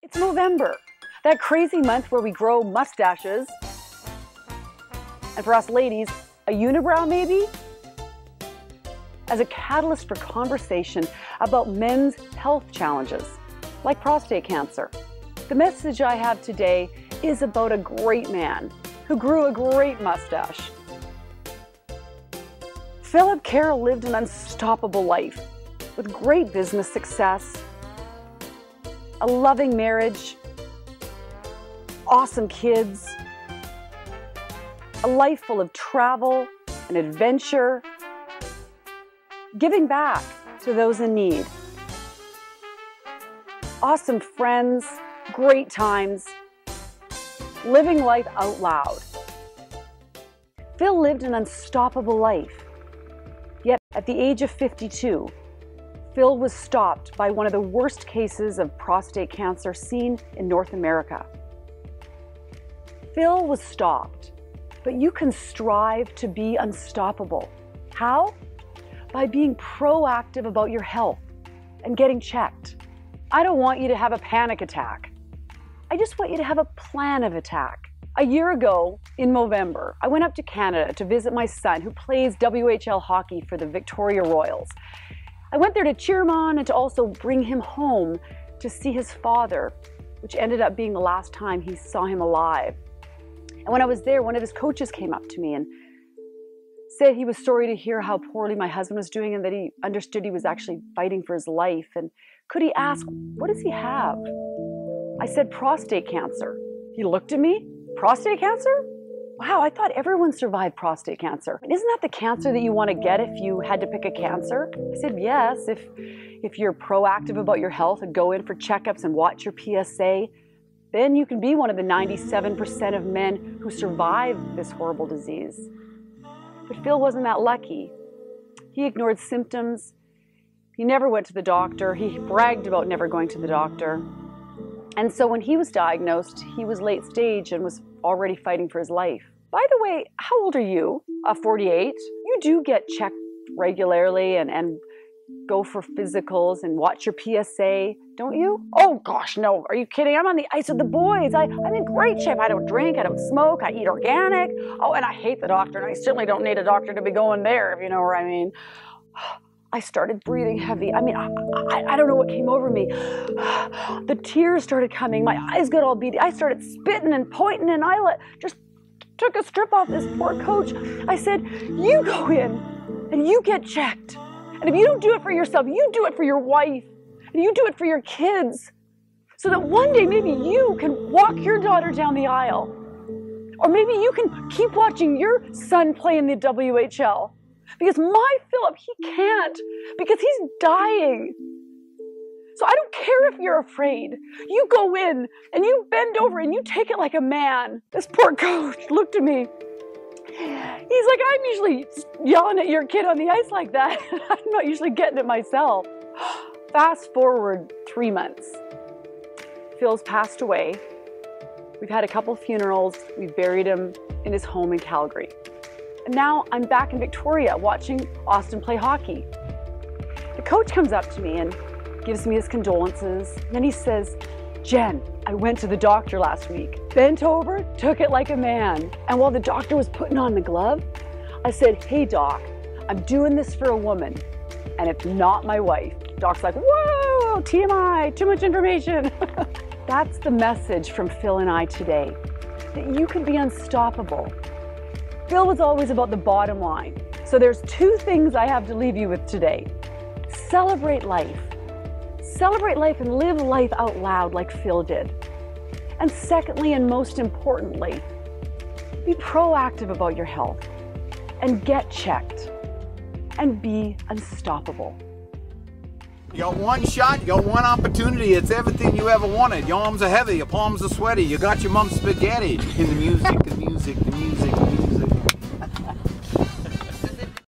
It's Movember, that crazy month where we grow mustaches. And for us ladies, a unibrow maybe? As a catalyst for conversation about men's health challenges, like prostate cancer. The message I have today is about a great man who grew a great mustache. Jennifer Carroll lived an unstoppable life with great business success, a loving marriage, awesome kids, a life full of travel and adventure, giving back to those in need, awesome friends, great times, living life out loud. Phil lived an unstoppable life. Yet at the age of 52, Phil was stopped by one of the worst cases of prostate cancer seen in North America. Phil was stopped, but you can strive to be unstoppable. How? By being proactive about your health and getting checked. I don't want you to have a panic attack. I just want you to have a plan of attack. A year ago, in Movember, I went up to Canada to visit my son who plays WHL hockey for the Victoria Royals. I went there to cheer him on and to also bring him home to see his father, which ended up being the last time he saw him alive. And when I was there, one of his coaches came up to me and said he was sorry to hear how poorly my husband was doing and that he understood he was actually fighting for his life. And could he ask, what does he have? I said, prostate cancer. He looked at me, prostate cancer? Wow, I thought everyone survived prostate cancer. Isn't that the cancer that you want to get if you had to pick a cancer? I said, yes, if you're proactive about your health and go in for checkups and watch your PSA, then you can be one of the 97% of men who survive this horrible disease. But Phil wasn't that lucky. He ignored symptoms. He never went to the doctor. He bragged about never going to the doctor. And so when he was diagnosed, he was late stage and was already fighting for his life. By the way, how old are you? 48. You do get checked regularly and go for physicals and watch your PSA, don't you? Oh gosh, no, are you kidding? I'm on the ice with the boys. I'm in great shape. I don't drink, I don't smoke, I eat organic. Oh, and I hate the doctor, and I certainly don't need a doctor to be going there, if you know what I mean. I started breathing heavy. I don't know what came over me. The tears started coming. My eyes got all beady. I started spitting and pointing, and I just took a strip off this poor coach. I said, you go in and you get checked. And if you don't do it for yourself, you do it for your wife. And you do it for your kids. So that one day maybe you can walk your daughter down the aisle. Or maybe you can keep watching your son play in the WHL. Because my Philip, he can't, because he's dying. So I don't care if you're afraid. You go in and you bend over and you take it like a man. This poor coach looked at me. He's like, I'm usually yelling at your kid on the ice like that. I'm not usually getting it myself. Fast forward 3 months. Phil's passed away. We've had a couple funerals. We've buried him in his home in Calgary. And now I'm back in Victoria watching Austin play hockey. The coach comes up to me and gives me his condolences. And then he says, Jen, I went to the doctor last week. Bent over, took it like a man. And while the doctor was putting on the glove, I said, hey doc, I'm doing this for a woman and it's not my wife. Doc's like, whoa, TMI, too much information. That's the message from Phil and I today, that you can be unstoppable. Phil was always about the bottom line. So there's 2 things I have to leave you with today. Celebrate life. Celebrate life and live life out loud like Phil did. And secondly, and most importantly, be proactive about your health and get checked and be unstoppable. You got one shot, you got one opportunity. It's everything you ever wanted. Your arms are heavy, your palms are sweaty. You got your mom's spaghetti. In the music, the music, the music.